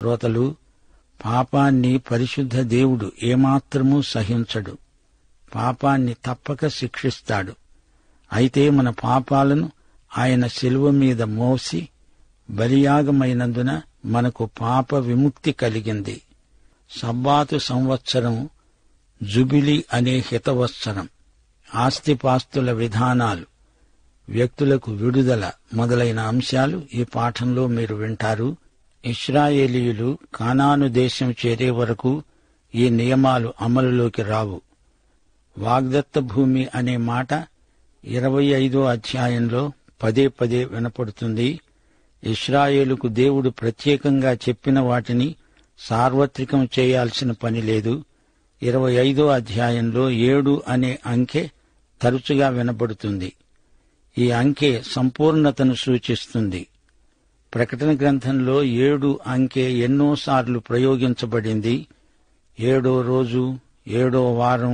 శ్రోతలు, పాపాన్ని పరిశుద్ధ దేవుడు ఏమాత్రమూ సహించడు. పాపాన్ని తప్పక శిక్షిస్తాడు. అయితే మన పాపాలను ఆయన శిలువ మీద మోసి బలియాగమైనందున మనకు పాప విముక్తి కలిగింది. సబ్బాతు సంవత్సరం జుబిలీ అనే హితవత్సరం, ఆస్తిపాస్తుల విధానాలు, వ్యక్తులకు విడుదల మొదలైన అంశాలు ఈ పాఠంలో మీరు వింటారు. ఇశ్రాయేలీయులు కానాను దేశం చేరే వరకు ఈ నియమాలు అమలులోకి రావు. వాగ్దత్త భూమి అనే మాట 25వ అధ్యాయంలో పదే పదే వినపడుతుంది. ఇశ్రాయేలుకు దేవుడు ప్రత్యేకంగా చెప్పిన వాటిని సార్వత్రికం చేయాల్సిన పని లేదు. 25వ అధ్యాయంలో 7 అనే అంకె తరచుగా వినపడుతుంది. ఈ అంకె సంపూర్ణతను సూచిస్తుంది. ప్రకటన గ్రంథంలో 7 అంకె ఎన్నోసార్లు ప్రయోగించబడింది. 7వ రోజు, 7వ వారం,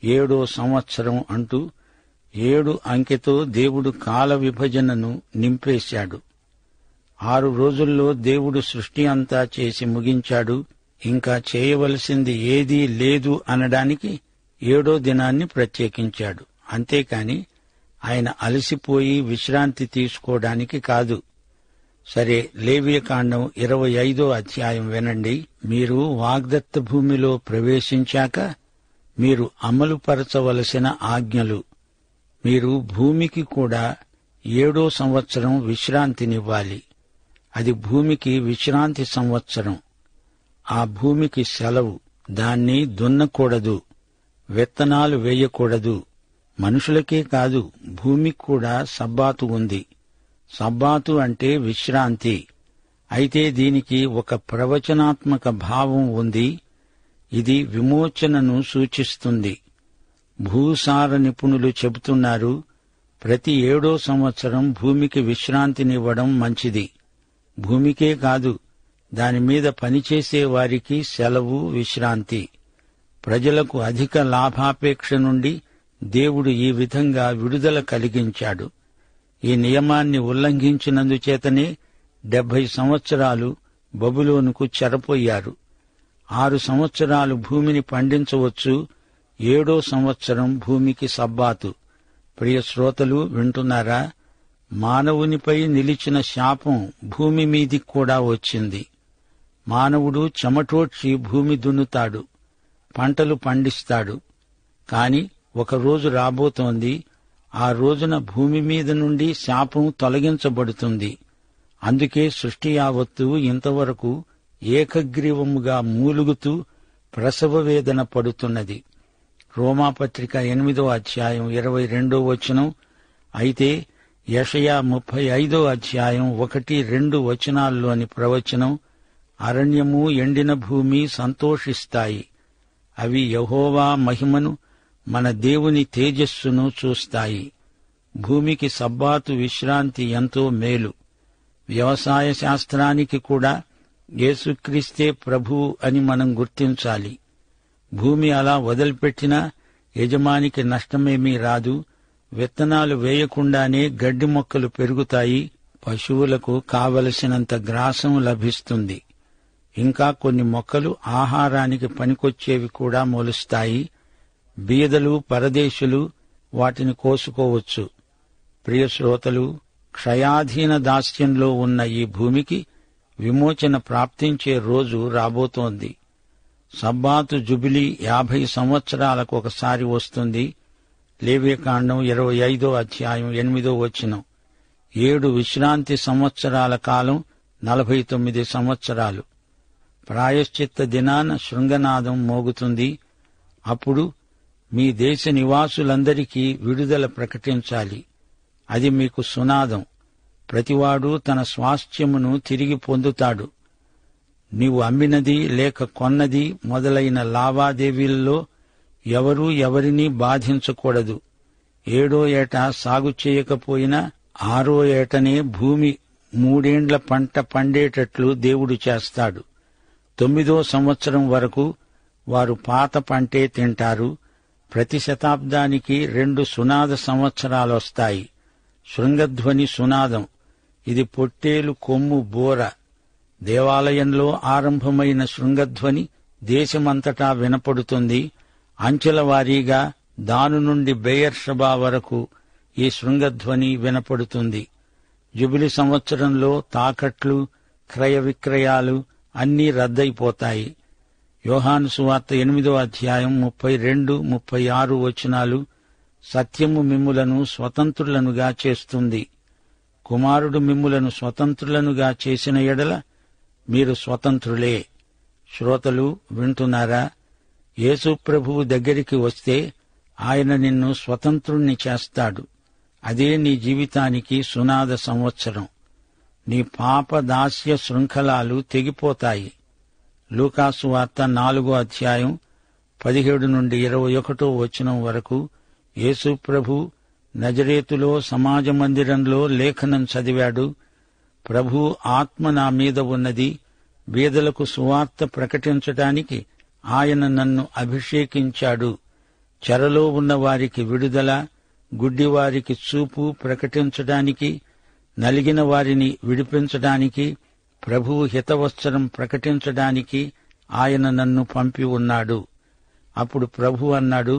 7వ సంవత్సరం అంటూ 7 అంకెతో దేవుడు కాల విభజనను నింపేశాడు. 6 రోజుల్లో దేవుడు సృష్టి అంతా చేసి ముగించాడు. ఇంకా చేయవలసింది ఏదీ లేదు అనడానికి 7వ దినాన్ని ప్రత్యేకించాడు. అంతేకాని ఆయన అలసిపోయి విశ్రాంతి తీసుకోవడానికి కాదు. సరే, లేవియకాండం 25వ అధ్యాయం వినండి. మీరు వాగ్దత్త భూమిలో ప్రవేశించాక మీరు అమలుపరచవలసిన ఆజ్ఞలు. మీరు భూమికి కూడా 7వ సంవత్సరం విశ్రాంతినివ్వాలి. అది భూమికి విశ్రాంతి సంవత్సరం. ఆ భూమికి సెలవు. దాన్ని దున్నకూడదు, విత్తనాలు వేయకూడదు. మనుషులకే కాదు, భూమికి కూడా సబ్బాతు ఉంది. సబ్బాతు అంటే విశ్రాంతి. అయితే దీనికి ఒక ప్రవచనాత్మక భావం ఉంది. ఇది విమోచనను సూచిస్తుంది. భూసార నిపుణులు చెబుతున్నారు, ప్రతి 7వ సంవత్సరం భూమికి విశ్రాంతినివ్వడం మంచిది. భూమికే కాదు, దానిమీద పనిచేసే వారికి సెలవు, విశ్రాంతి. ప్రజలకు అధిక లాభాపేక్ష నుండి దేవుడు ఈ విధంగా విడుదల కలిగించాడు. ఈ నియమాన్ని ఉల్లంఘించినందుచేతనే 70 సంవత్సరాలు బబులోనుకు చెరపోయారు. 6 సంవత్సరాలు భూమిని పండించవచ్చు. 7వ సంవత్సరం భూమికి సబ్బాతు. ప్రియ శ్రోతలు, వింటున్నారా? మానవునిపై నిలిచిన శాపం భూమి మీదికి కూడా వచ్చింది. మానవుడు చెమటోడ్చి భూమి దున్నుతాడు, పంటలు పండిస్తాడు. కాని ఒక రోజు రాబోతోంది, ఆ రోజున భూమి మీద నుండి శాపం తొలగించబడుతుంది. అందుకే సృష్టి యావత్తు ఇంతవరకు ఏకగ్రీవముగా మూలుగుతూ ప్రసవ వేదన పడుతున్నది. రోమాపత్రిక 8వ అధ్యాయం 22వ వచనం. అయితే యెషయా 35వ అధ్యాయం 1-2 వచనాల్లోని ప్రవచనం, అరణ్యము, ఎండిన భూమి సంతోషిస్తాయి. అవి యెహోవా మహిమను, మన దేవుని తేజస్సును చూస్తాయి. భూమికి సబ్బాతు విశ్రాంతి ఎంతో మేలు. వ్యవసాయ శాస్త్రానికి కూడా యేసుక్రీస్తే ప్రభువు అని మనం గుర్తించాలి. భూమి అలా వదిలిపెట్టినా యజమానికి నష్టమేమీ రాదు. విత్తనాలు వేయకుండానే గడ్డి మొక్కలు పెరుగుతాయి. పశువులకు కావలసినంత గ్రాసం లభిస్తుంది. ఇంకా కొన్ని మొక్కలు ఆహారానికి పనికొచ్చేవి కూడా మొలుస్తాయి. బీదలు, పరదేశులు వాటిని కోసుకోవచ్చు. ప్రియ శ్రోతలు, క్షయాధీన దాస్యంలో ఉన్న ఈ భూమికి విమోచన ప్రాప్తించే రోజు రాబోతోంది. సబ్బాతు జుబిలీ 50 సంవత్సరాలకు ఒకసారి వస్తుంది. లేవియకాండం 25వ అధ్యాయం 8వ వచనం. 7 విశ్రాంతి సంవత్సరాల కాలం 49 సంవత్సరాలు. ప్రాయశ్చిత్త దినాన శృంగనాదం మోగుతుంది. అప్పుడు మీ దేశ నివాసులందరికీ విడుదల ప్రకటించాలి. అది మీకు సునాదం. ప్రతివాడు తన స్వాస్థ్యమును తిరిగి పొందుతాడు. నీవు అమ్మినది లేక కొన్నది మొదలైన లావాదేవీల్లో ఎవరూ ఎవరినీ బాధించకూడదు. 7వ ఏట సాగు చేయకపోయినా 6వ ఏటనే భూమి 3 ఏండ్ల పంట పండేటట్లు దేవుడు చేస్తాడు. 9వ సంవత్సరం వరకు వారు పాత పంటే తింటారు. ప్రతి శతాబ్దానికి 2 సునాద సంవత్సరాలొస్తాయి. శృంగధ్వని సునాదం, ఇది పొట్టేలు కొమ్ము బోర. దేవాలయంలో ఆరంభమైన శృంగధ్వని దేశమంతటా వినపడుతుంది. అంచెల వారీగా దాను నుండి బెయర్షబా వరకు ఈ శృంగధ్వని వినపడుతుంది. జుబిలి సంవత్సరంలో తాకట్లు, క్రయ విక్రయాలు అన్నీ రద్దయిపోతాయి. యోహాను సువార్త 8వ అధ్యాయం 32, 36 వచనాలు, సత్యము మిమ్ములను స్వతంత్రులనుగా చేస్తుంది. కుమారుడు మిమ్ములను స్వతంత్రులనుగా చేసిన ఎడల మీరు స్వతంత్రులే. శ్రోతలు వింటున్నారా? యేసు ప్రభువు దగ్గరికి వస్తే ఆయన నిన్ను స్వతంత్రుణ్ణి చేస్తాడు. అదే నీ జీవితానికి సునాద సంవత్సరం. నీ పాప దాస్య శృంఖలాలు తెగిపోతాయి. లూకాసు వార్త 4వ అధ్యాయం 17 నుండి 21 వచనం వరకు యేసు ప్రభు నజరేతులో సమాజ మందిరంలో లేఖనం చదివాడు. ప్రభు ఆత్మ నా మీద ఉన్నది, బీదలకు సువార్త ప్రకటించటానికి ఆయన నన్ను అభిషేకించాడు. చెరలో ఉన్న వారికి విడుదల, గుడ్డివారికి చూపు ప్రకటించడానికి, నలిగిన వారిని విడిపించడానికి, ప్రభువు హితవత్సరం ప్రకటించడానికి ఆయన నన్ను పంపి ఉన్నాడు. అప్పుడు ప్రభు అన్నాడు,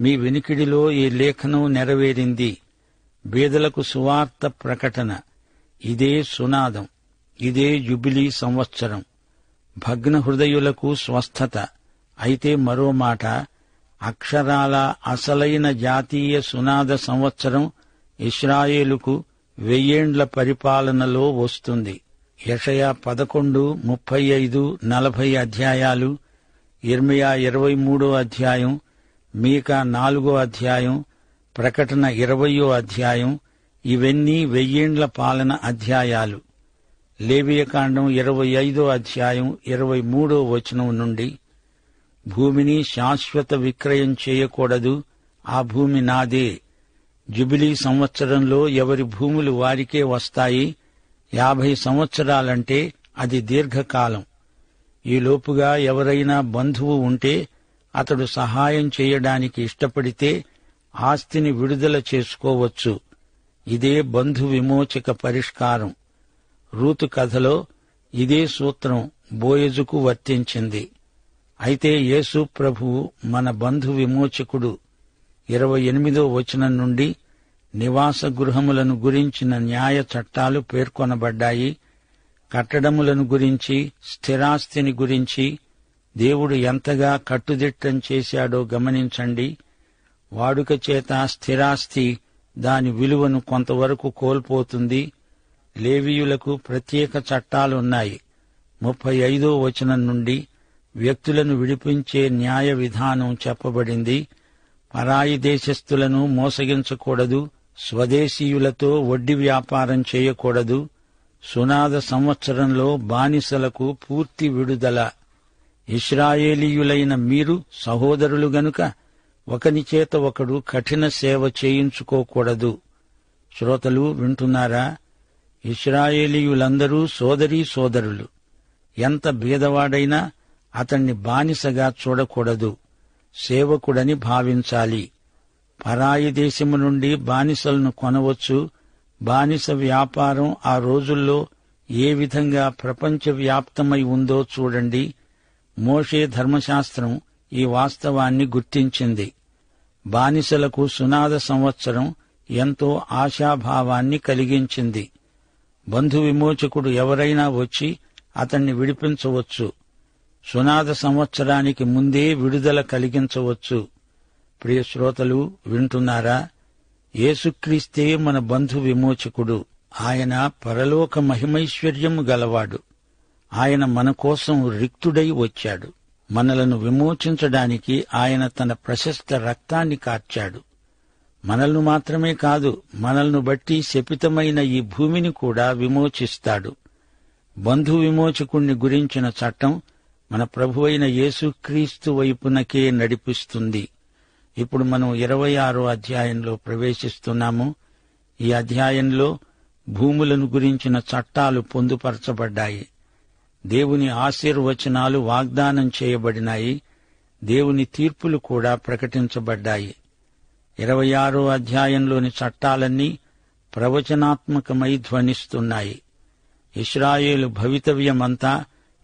మీ వినికిడిలో ఈ లేఖనం నెరవేరింది. బీదలకు సువార్త ప్రకటన, ఇదే సునాదం, ఇదే జుబిలీ సంవత్సరం. భగ్న హృదయులకు స్వస్థత. అయితే మరో మాట, అక్షరాల అసలైన జాతీయ సునాద సంవత్సరం ఇశ్రాయేలుకు 1000 ఏండ్ల పరిపాలనలో వస్తుంది. యెషయా 11, 35, 40 అధ్యాయాలు, ఇర్మియా 23వ అధ్యాయం, మీకా 4వ అధ్యాయం, ప్రకటన 20వ అధ్యాయం, ఇవన్నీ 1000 ఏండ్ల పాలన అధ్యాయాలు. లేవియకాండం 25వ అధ్యాయం 23వ వచనం నుండి, భూమిని శాశ్వత విక్రయం చేయకూడదు, ఆ భూమి నాదే. జుబిలీ సంవత్సరంలో ఎవరి భూములు వారికే వస్తాయి. 50 సంవత్సరాలంటే అది దీర్ఘకాలం. ఈలోపుగా ఎవరైనా బంధువు ఉంటే అతడు సహాయం చేయడానికి ఇష్టపడితే ఆస్తిని విడుదల చేసుకోవచ్చు. ఇదే బంధు విమోచక పరిష్కారం. రూతు కథలో ఇదే సూత్రం బోయజుకు వర్తించింది. అయితే యేసు ప్రభువు మన బంధు విమోచకుడు. 28వ వచనం నుండి నివాస గృహములను గురించిన న్యాయ చట్టాలు పేర్కొనబడ్డాయి. కట్టడములను గురించి, స్థిరాస్తిని గురించి దేవుడు ఎంతగా కట్టుదిట్టం చేశాడో గమనించండి. వాడుక చేత స్థిరాస్తి దాని విలువను కొంతవరకు కోల్పోతుంది. లేవీయులకు ప్రత్యేక చట్టాలున్నాయి. 35వ వచనం నుండి వ్యక్తులను విడిపించే న్యాయ విధానం చెప్పబడింది. పరాయి దేశస్థులను మోసగించకూడదు, స్వదేశీయులతో వడ్డీ వ్యాపారం చేయకూడదు. సునాద సంవత్సరంలో బానిసలకు పూర్తి విడుదల. ఇశ్రాయేలీయులైన మీరు సహోదరులు గనుక ఒకనిచేత ఒకడు కఠిన సేవ చేయించుకోకూడదు. శ్రోతలు వింటున్నారా? ఇశ్రాయేలీయులందరూ సోదరీ సోదరులు. ఎంత బీదవాడైనా అతణ్ణి బానిసగా చూడకూడదు, సేవకుడని భావించాలి. పరాయి దేశము నుండి బానిసలను కొనవచ్చు. బానిస వ్యాపారం ఆ రోజుల్లో ఏ విధంగా ప్రపంచవ్యాప్తమై ఉందో చూడండి. మోషే ధర్మశాస్త్రం ఈ వాస్తవాన్ని గుర్తించింది. బానిసలకు సునాద సంవత్సరం ఎంతో ఆశాభావాన్ని కలిగించింది. బంధు విమోచకుడు ఎవరైనా వచ్చి అతన్ని విడిపించవచ్చు. సునాద సంవత్సరానికి ముందే విడుదల కలిగించవచ్చు. ప్రియ శ్రోతలు వింటున్నారా? యేసుక్రీస్తే మన బంధు విమోచకుడు. ఆయన పరలోక మహిమైశ్వర్యము గలవాడు. ఆయన మన కోసం రిక్తుడై వచ్చాడు. మనలను విమోచించడానికి ఆయన తన ప్రశస్త రక్తాన్ని కార్చాడు. మనల్ని మాత్రమే కాదు, మనల్ని బట్టి శపితమైన ఈ భూమిని కూడా విమోచిస్తాడు. బంధు విమోచకుణ్ణి గురించిన చట్టం మన ప్రభువైన యేసుక్రీస్తు వైపునకే నడిపిస్తుంది. ఇప్పుడు మనం 26వ అధ్యాయంలో ప్రవేశిస్తున్నాము. ఈ అధ్యాయంలో భూములను గురించిన చట్టాలు పొందుపరచబడ్డాయి. దేవుని ఆశీర్వచనాలు వాగ్దానం చేయబడినాయి. దేవుని తీర్పులు కూడా ప్రకటించబడ్డాయి. 26వ అధ్యాయంలోని చట్టాలన్నీ ప్రవచనాత్మకమై ధ్వనిస్తున్నాయి. ఇశ్రాయేలు భవితవ్యమంతా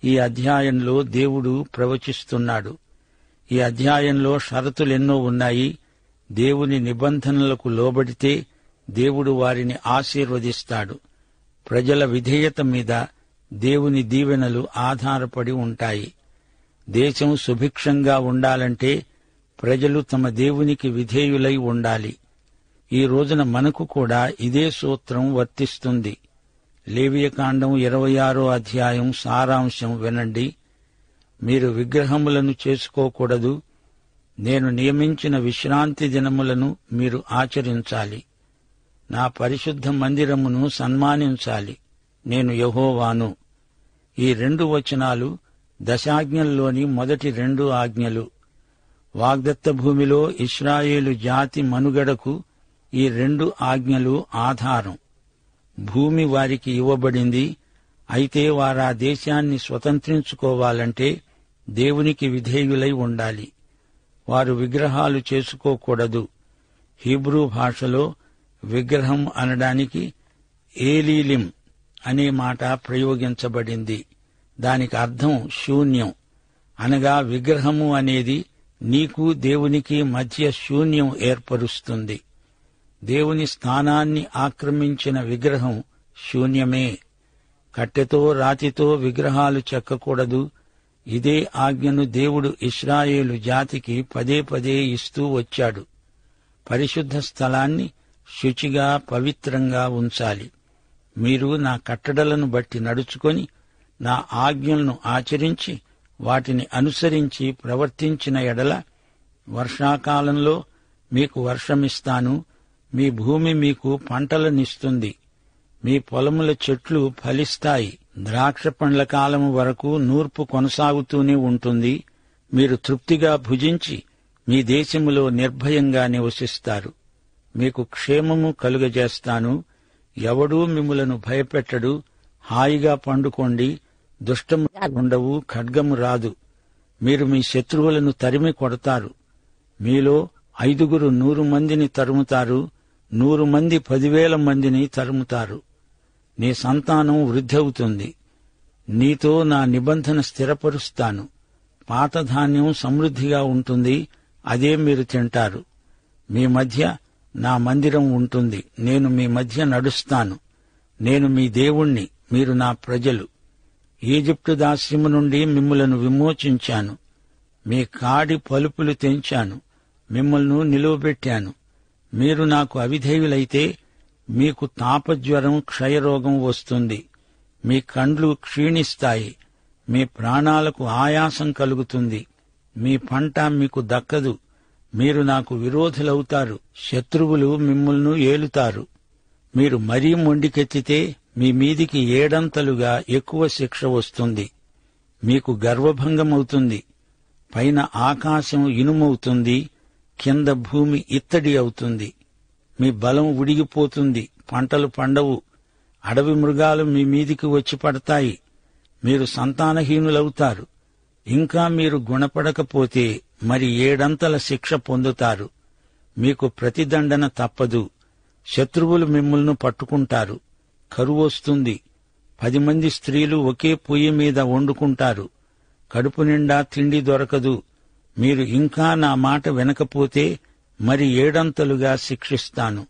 ఈ అధ్యాయంలో దేవుడు ప్రవచిస్తున్నాడు. ఈ అధ్యాయంలో షరతులెన్నో ఉన్నాయి. దేవుని నిబంధనలకు లోబడితే దేవుడు వారిని ఆశీర్వదిస్తాడు. ప్రజల విధేయత మీద దేవుని దీవెనలు ఆధారపడి ఉంటాయి. దేశం సుభిక్షంగా ఉండాలంటే ప్రజలు తమ దేవునికి విధేయులై ఉండాలి. ఈ రోజున మనకు కూడా ఇదే సూత్రం వర్తిస్తుంది. లేవియకాండం 26వ అధ్యాయం సారాంశం వినండి. మీరు విగ్రహములను చేసుకోకూడదు. నేను నియమించిన విశ్రాంతి దినములను మీరు ఆచరించాలి. నా పరిశుద్ధ మందిరమును సన్మానించాలి. నేను యెహోవాను. ఈ 2 వచనాలు దశాజ్ఞల్లోని మొదటి 2 ఆజ్ఞలు. వాగ్దత్త భూమిలో ఇశ్రాయేలు జాతి మనుగడకు ఈ 2 ఆజ్ఞలు ఆధారం. భూమి వారికి ఇవ్వబడింది. అయితే వారా దేశాన్ని స్వతంత్రించుకోవాలంటే దేవునికి విధేయులై ఉండాలి. వారు విగ్రహాలు చేసుకోకూడదు. హీబ్రూ భాషలో విగ్రహం అనడానికి ఏలీలిం అనే మాట ప్రయోగించబడింది. దానికి అర్థం శూన్యం. అనగా విగ్రహము అనేది నీకు దేవునికి మధ్య శూన్యం ఏర్పరుస్తుంది. దేవుని స్థానాన్ని ఆక్రమించిన విగ్రహం శూన్యమే. కట్టెతో రాతితో విగ్రహాలు చెక్కకూడదు. ఇదే ఆజ్ఞను దేవుడు ఇశ్రాయేలు జాతికి పదే పదే ఇస్తూ వచ్చాడు. పరిశుద్ధ స్థలాన్ని శుచిగా పవిత్రంగా ఉంచాలి. మీరు నా కట్టడలను బట్టి నడుచుకొని నా ఆజ్ఞలను ఆచరించి వాటిని అనుసరించి ప్రవర్తించిన ఎడల వర్షాకాలంలో మీకు వర్షమిస్తాను. మీ భూమి మీకు పంటలనిస్తుంది. మీ పొలముల చెట్లు ఫలిస్తాయి. ద్రాక్ష పండ్ల కాలము వరకు నూర్పు కొనసాగుతూనే ఉంటుంది. మీరు తృప్తిగా భుజించి మీ దేశములో నిర్భయంగా నివసిస్తారు. మీకు క్షేమము కలుగజేస్తాను. ఎవడూ మిమ్ములను భయపెట్టడు. హాయిగా పండుకోండి. దుష్టము ఉండవు, ఖడ్గము రాదు. మీరు మీ శత్రువులను తరిమి కొడతారు. మీలో 5 100 మందిని తరుముతారు. 100 మంది 10,000 మందిని తరుముతారు. నీ సంతానం వృద్ధవుతుంది. నీతో నా నిబంధన స్థిరపరుస్తాను. పాత ధాన్యం సమృద్ధిగా ఉంటుంది. అదే మీరు తింటారు. మీ మధ్య నా మందిరం ఉంటుంది. నేను మీ మధ్య నడుస్తాను. నేను మీ దేవుణ్ణి, మీరు నా ప్రజలు. ఈజిప్టు దాస్యము నుండి మిమ్ములను విమోచించాను. మీ కాడి పలుపులు తెంచాను. మిమ్మల్ని నిలువబెట్టాను. మీరు నాకు అవిధేయులైతే మీకు తాపజ్వరం, క్షయరోగం వస్తుంది. మీ కండ్లు క్షీణిస్తాయి. మీ ప్రాణాలకు ఆయాసం కలుగుతుంది. మీ పంట మీకు దక్కదు. మీరు నాకు విరోధులవుతారు. శత్రువులు మిమ్మల్ని ఏలుతారు. మీరు మరీ మొండికెత్తితే మీ మీదికి 7 ఎక్కువ శిక్ష వస్తుంది. మీకు గర్వభంగమవుతుంది. పైన ఆకాశం ఇనుమవుతుంది. కింద భూమి ఇత్తడి అవుతుంది. మీ బలం ఉడిగిపోతుంది. పంటలు పండవు. అడవి మృగాలు మీ మీదికి వచ్చి పడతాయి. మీరు సంతానహీనులవుతారు. ఇంకా మీరు గుణపడకపోతే మరి 7 శిక్ష పొందుతారు. మీకు ప్రతిదండన తప్పదు. శత్రువులు మిమ్మల్ని పట్టుకుంటారు. కరువొస్తుంది. 10 మంది స్త్రీలు ఒకే పొయ్యి మీద వండుకుంటారు. కడుపు నిండా తిండి దొరకదు. మీరు ఇంకా నా మాట వినకపోతే మరి 7 శిక్షిస్తాను.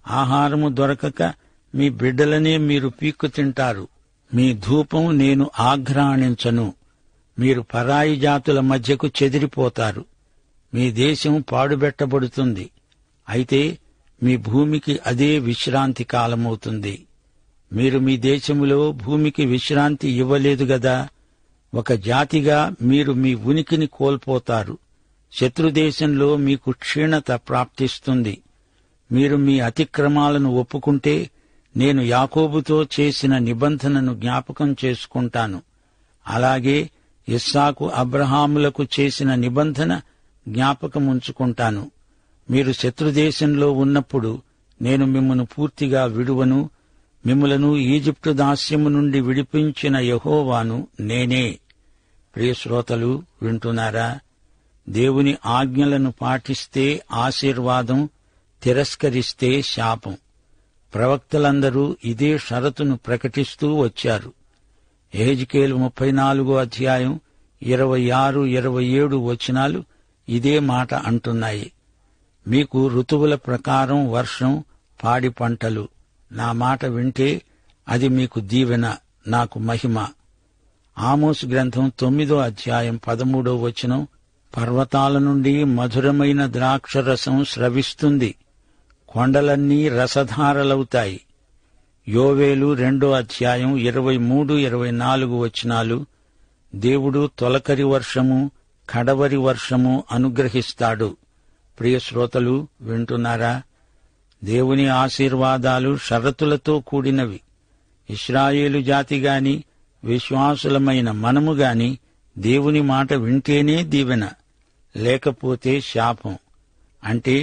ఆహారము దొరకక మీ బిడ్డలనే మీరు పీక్కు తింటారు. మీ ధూపం నేను ఆఘ్రాణించను. మీరు పరాయి జాతుల మధ్యకు చెదిరిపోతారు. మీ దేశం పాడుబెట్టబడుతుంది. అయితే మీ భూమికి అదే విశ్రాంతి కాలమవుతుంది. మీరు మీ దేశములో భూమికి విశ్రాంతి ఇవ్వలేదు గదా. ఒక జాతిగా మీరు మీ ఉనికిని కోల్పోతారు. శత్రుదేశంలో మీకు క్షీణత ప్రాప్తిస్తుంది. మీరు మీ అతిక్రమాలను ఒప్పుకుంటే నేను యాకోబుతో చేసిన నిబంధనను జ్ఞాపకం చేసుకుంటాను. అలాగే ఇస్సాకు, అబ్రహాములకు చేసిన నిబంధన జ్ఞాపకముంచుకుంటాను. మీరు శత్రుదేశంలో ఉన్నప్పుడు నేను మిమ్మును పూర్తిగా విడువను. మిమ్ములను ఈజిప్టు దాస్యము నుండి విడిపించిన యెహోవాను నేనే. ప్రియశ్రోతలు వింటున్నారా? దేవుని ఆజ్ఞలను పాటిస్తే ఆశీర్వాదం, తిరస్కరిస్తే శాపం. ప్రవక్తలందరూ ఇదే షరతును ప్రకటిస్తూ వచ్చారు. యెహెజ్కేలు 34 అధ్యాయం 26, 27 వచనాలు ఇదే మాట అంటున్నాయి. మీకు ఋతువుల ప్రకారం వర్షం, పాడి పంటలు. నా మాట వింటే అది మీకు దీవెన, నాకు మహిమ. ఆమోసు గ్రంథం 9 అధ్యాయం 13 వచనం, పర్వతాల నుండి మధురమైన ద్రాక్షరసం స్రవిస్తుంది, కొండలన్నీ రసధారలవుతాయి. యోవేలు 2 అధ్యాయం 23, 24 వచనాలు, దేవుడు తొలకరి వర్షము, కడవరి వర్షము అనుగ్రహిస్తాడు. ప్రియ శ్రోతలు, వింటున్నారా? దేవుని ఆశీర్వాదాలు షరతులతో కూడినవి. ఇశ్రాయేలు జాతిగాని, విశ్వాసులమైన మనముగాని దేవుని మాట వింటేనే దీవెన, లేకపోతే శాపం. అంటే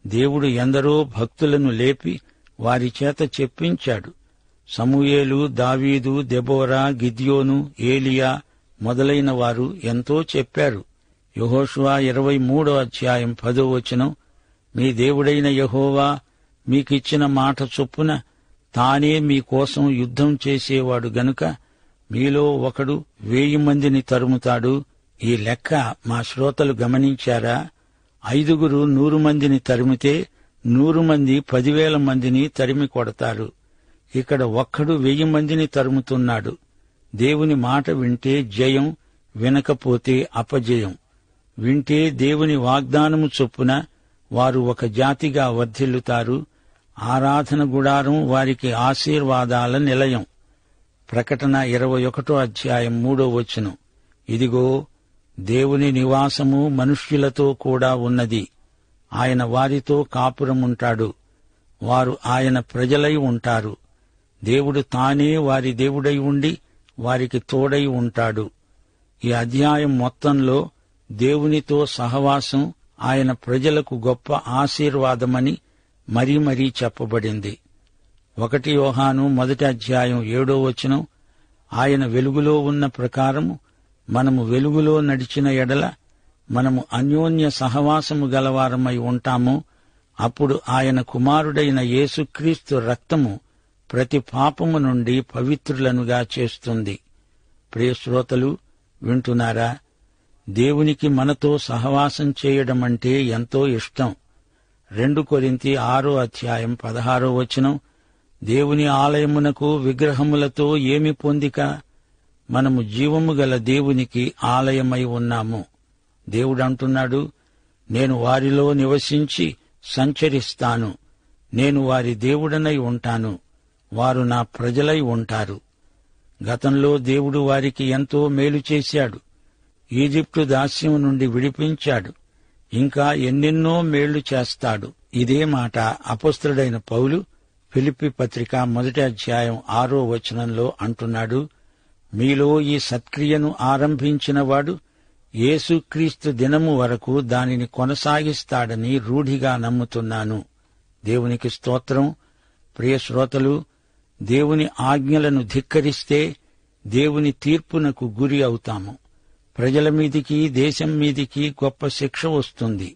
దేవుడు ఎందరో భక్తులను లేపి వారి చేత చెప్పించాడు. సమూయేలు, దావీదు, దెబోరా, గిద్యోను, ఏలియా మొదలైన వారు ఎంతో చెప్పారు. యెహోషువ 23 అధ్యాయం 10 వచనం, మీ దేవుడైన యెహోవా మీకిచ్చిన మాట చొప్పున తానే మీకోసం యుద్ధం చేసేవాడు గనుక మీలో ఒకడు 1000 మందిని తరుముతాడు. ఈ లెక్క మా శ్రోతలు గమనించారా? 5 100 మందిని తరిమితే 100 మంది 10,000 మందిని తరిమి కొడతారు. ఇక్కడ ఒక్కడు 1000 మందిని తరుముతున్నాడు. దేవుని మాట వింటే జయం, వినకపోతే అపజయం. వింటే దేవుని వాగ్దానము చొప్పున వారు ఒక జాతిగా వర్ధిల్లుతారు. ఆరాధన గుడారం వారికి ఆశీర్వాదాల నిలయం. ప్రకటన 21 అధ్యాయం 3 వచనం, ఇదిగో దేవుని నివాసము మనుష్యులతో కూడా ఉన్నది. ఆయన వారితో కాపురముంటాడు. వారు ఆయన ప్రజలై ఉంటారు. దేవుడు తానే వారి దేవుడై ఉండి వారికి తోడై ఉంటాడు. ఈ అధ్యాయం మొత్తంలో దేవునితో సహవాసం ఆయన ప్రజలకు గొప్ప ఆశీర్వాదమని మరీ మరీ చెప్పబడింది. 1 యోహాను 1 అధ్యాయం 7 వచనం, ఆయన వెలుగులో ఉన్న ప్రకారము మనము వెలుగులో నడిచిన ఎడల మనము అన్యోన్య సహవాసము గలవారమై ఉంటాము. అప్పుడు ఆయన కుమారుడైన యేసుక్రీస్తు రక్తము ప్రతి పాపము నుండి పవిత్రులనుగా చేస్తుంది. ప్రియ శ్రోతలు, వింటున్నారా? దేవునికి మనతో సహవాసం చేయడమంటే ఎంతో ఇష్టం. 2 కొరింథీ 6 అధ్యాయం 16 వచనం, దేవుని ఆలయమునకు విగ్రహములతో ఏమి పొందిక? మనము జీవము గల దేవునికి ఆలయమై ఉన్నాము. దేవుడంటున్నాడు, నేను వారిలో నివసించి సంచరిస్తాను. నేను వారి దేవుడనై ఉంటాను, వారు నా ప్రజలై ఉంటారు. గతంలో దేవుడు వారికి ఎంతో మేలు చేశాడు. ఈజిప్టు దాస్యం నుండి విడిపించాడు. ఇంకా ఎన్నెన్నో మేళ్లు చేస్తాడు. ఇదే మాట అపొస్తలుడైన పౌలు ఫిలిప్పీ పత్రిక 1 అధ్యాయం 6 వచనంలో అంటున్నాడు, మీలో ఈ సత్క్రియను ఆరంభించినవాడు యేసుక్రీస్తు దినము వరకు దానిని కొనసాగిస్తాడని రూఢిగా నమ్ముతున్నాను. దేవునికి స్తోత్రం. ప్రియ శ్రోతలు, దేవుని ఆజ్ఞలను ధిక్కరిస్తే దేవుని తీర్పునకు గురి అవుతాము. ప్రజల మీదికి, దేశం మీదికి గొప్ప శిక్ష వస్తుంది.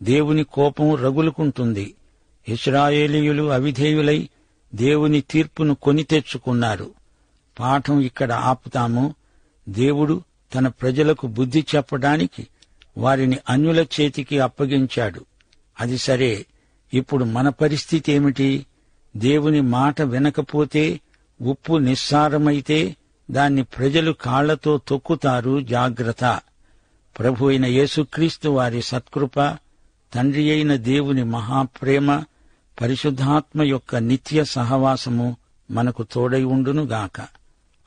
దేవుని కోపం రగులుకుంటుంది. ఇశ్రాయేలీయులు అవిధేయులై దేవుని తీర్పును కొని తెచ్చుకున్నారు. పాఠం ఇక్కడ ఆపుతాము. దేవుడు తన ప్రజలకు బుద్ధి చెప్పడానికి వారిని అన్యుల చేతికి అప్పగించాడు. అది సరే, ఇప్పుడు మన పరిస్థితి ఏమిటి? దేవుని మాట వినకపోతే, ఉప్పు నిస్సారమైతే దాన్ని ప్రజలు కాళ్లతో తొక్కుతారు. జాగ్రత్త. ప్రభు అయిన యేసుక్రీస్తు వారి సత్కృప, తండ్రి అయిన దేవుని మహాప్రేమ, పరిశుద్ధాత్మ యొక్క నిత్య సహవాసము మనకు తోడై ఉండునుగాక.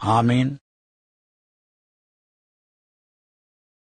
ఆమేన్.